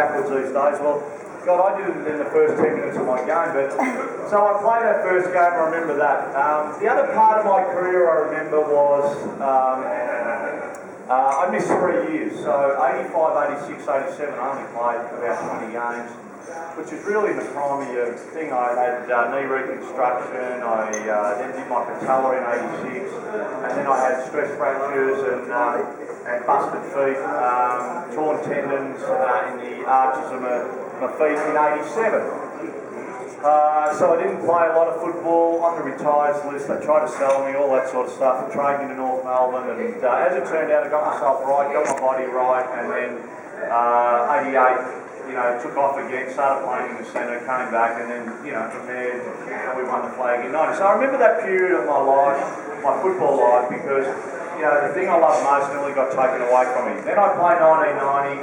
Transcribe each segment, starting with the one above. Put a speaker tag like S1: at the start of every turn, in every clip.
S1: backwards these days. Well, God, I did it in the first 10 minutes of my game, but so I played that first game, I remember that. The other part of my career I remember was I missed 3 years, so 85, 86, 87, I only played about 20 games, which is really the primary thing. I had knee reconstruction, I then did my patella in 86, and then I had stress fractures and busted feet, torn tendons in the arches of my feet in 87. So I didn't play a lot of football on the retires list. They tried to sell me, all that sort of stuff. I trained in North Melbourne, and as it turned out, I got myself right, got my body right, and then 88, took off again, started playing in the centre, came back, and then, from there, we won the flag in 90. So I remember that period of my life, my football life, because, the thing I love most nearly got taken away from me. Then I played 1990,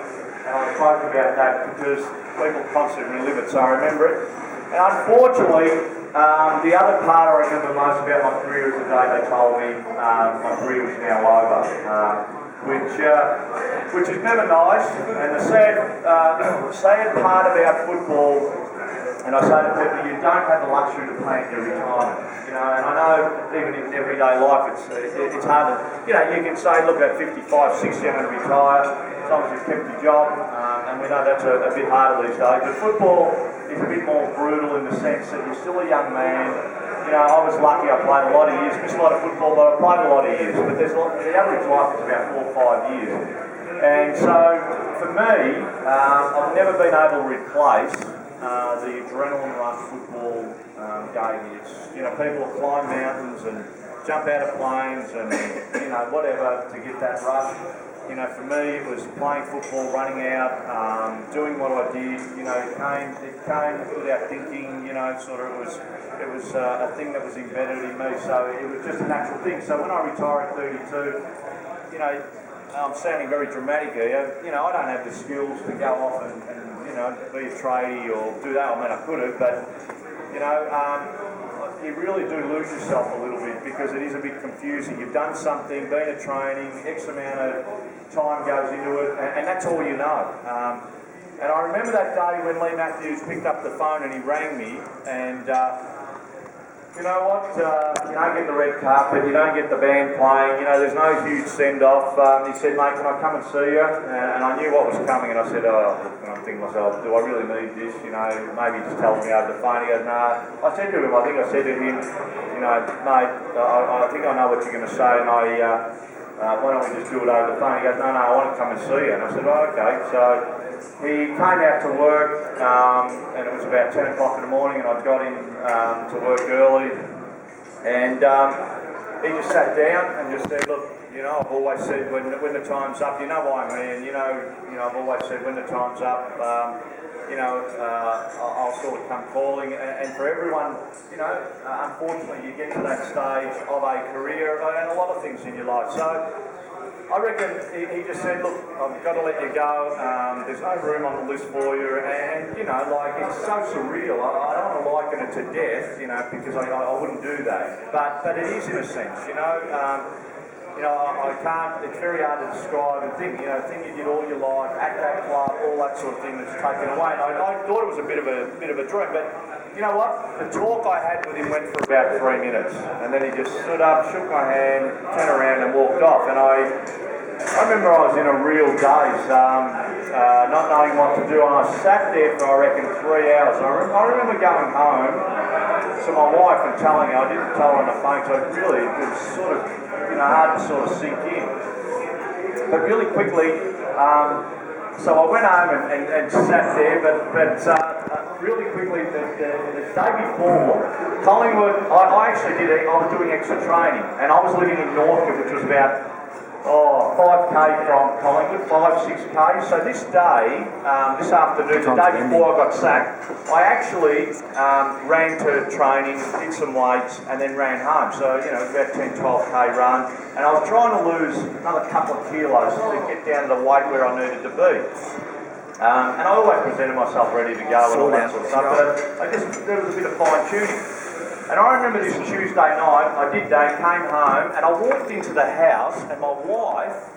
S1: and I spoke about that because people constantly relive it, so I remember it. And unfortunately, the other part I remember most about my career is the day they told me my career was now over, which is never nice. And the sad part about football, and I say to people, you don't have the luxury to plan your retirement. And I know even in everyday life it's hard to, you can say, look, at 55, 60 I'm going to retire, as long as you've kept your job, and we know that's a bit harder these days. But football is a bit more brutal in the sense that you're still a young man. I was lucky, I played a lot of years, missed a lot of football, but I played a lot of years. But the average life is about 4 or 5 years. And so, for me, I've never been able to replace the adrenaline rush football gave me. It's, people will climb mountains and jump out of planes and, whatever to get that rush. For me, it was playing football, running out, doing what I did. It came without thinking. It was a thing that was embedded in me. So it was just a natural thing. So when I retired at 32, I'm sounding very dramatic here. I don't have the skills to go off and be a tradie or do that. I mean, I could have, but you really do lose yourself a little bit because it is a bit confusing. You've done something, been at training, X amount of time goes into it, and that's all you know. And I remember that day when Lee Matthews picked up the phone and he rang me, and you know what, you don't get the red carpet, you don't get the band playing, there's no huge send-off. He said, mate, can I come and see you? And I knew what was coming, and I said, oh, look, and I'm thinking to myself, do I really need this? Maybe he just tells me over the phone. He goes, nah. I said to him, I said to him, mate, I think I know what you're going to say, and why don't we just do it over the phone? He goes, no, I want to come and see you. And I said, oh, okay. So he came out to work, and it was about 10 o'clock in the morning, and I got in to work early, and he just sat down and just said, look, I've always said when the time's up, why I'm here, I've always said when the time's up, I'll sort of come calling, and for everyone, unfortunately you get to that stage of a career and a lot of things in your life. So I reckon he just said, look, I've got to let you go, there's no room on the list for you, and it's so surreal. I don't want to liken it to death, because I wouldn't do that, but it is in a sense, I can't, it's very hard to describe and think, thing you did all your life, at that club, all that sort of thing that's taken away. And I thought it was a bit of a dream, but you know what? The talk I had with him went for about 3 minutes, and then he just stood up, shook my hand, turned around and walked off. And I remember I was in a real daze, not knowing what to do, and I sat there for, I reckon, 3 hours. I remember going home to my wife and telling her, I didn't tell her on the phone, so it was sort of, hard to sort of sink in. But really quickly, so I went home and sat there, but really quickly, the day before, Collingwood, I was doing extra training, and I was living in Northcote, which was about 5k from Collingwood, 5-6k. So this day, this afternoon, the day before I got sacked, I actually ran to training, did some weights, and then ran home. So, it was about 10-12k run. And I was trying to lose another couple of kilos to get down to the weight where I needed to be. And I always presented myself ready to go and all that sort of stuff, but there was a bit of fine-tuning. And I remember this Tuesday night, I did that, came home, and I walked into the house, and my wife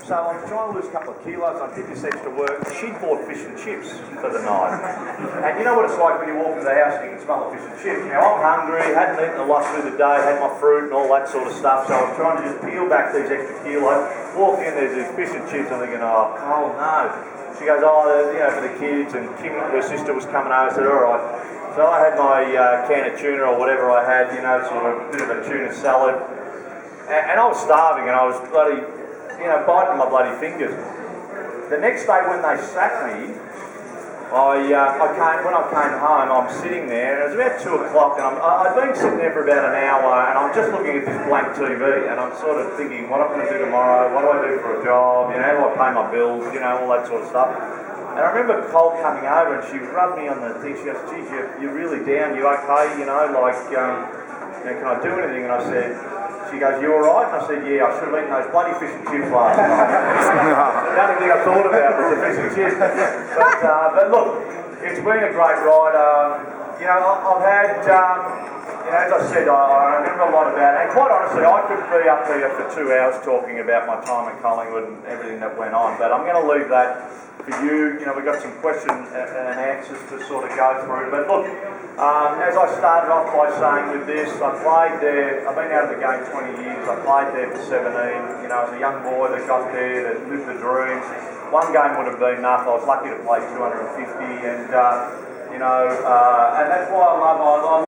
S1: So I was trying to lose a couple of kilos, I did this extra work. She bought fish and chips for the night. And you know what it's like when you walk into the house and you can smell the fish and chips. Now I'm hungry, hadn't eaten a lot through the day, had my fruit and all that sort of stuff, so I was trying to just peel back these extra kilos. Walk in, there's these fish and chips, I'm thinking, oh no. She goes, oh, you know, for the kids, and Kim, her sister, was coming over, I said, all right. So I had my can of tuna or whatever I had, you know, sort of a bit of a tuna salad. And I was starving and I was bloody, you know, biting my bloody fingers. The next day when they sacked me, when I came home, I'm sitting there, and it was about 2 o'clock, and I'd been sitting there for about an hour, and I'm just looking at this blank TV, and I'm sort of thinking, what am I going to do tomorrow? What do I do for a job? You know, how do I pay my bills? You know, all that sort of stuff. And I remember Cole coming over, and she rubbed me on the thing. She goes, geez, you're really down. You okay? You know, like, you know, can I do anything? And I said, she goes, you alright? And I said, yeah, I should have eaten those bloody fish and chips last night. The only thing I thought about was the fish and chips. But look, it's been a great ride. You know, I've had, you know, as I said, I remember a lot about it. And quite honestly, I could be up here for 2 hours talking about my time at Collingwood and everything that went on. But I'm going to leave that for you. You know, we've got some questions and answers to sort of go through. But look, as I started off by saying with this, I played there, I've been out of the game 20 years, I played there for 17, you know, as a young boy that got there, that lived the dreams. One game would have been enough. I was lucky to play 250, and, you know, and that's why I love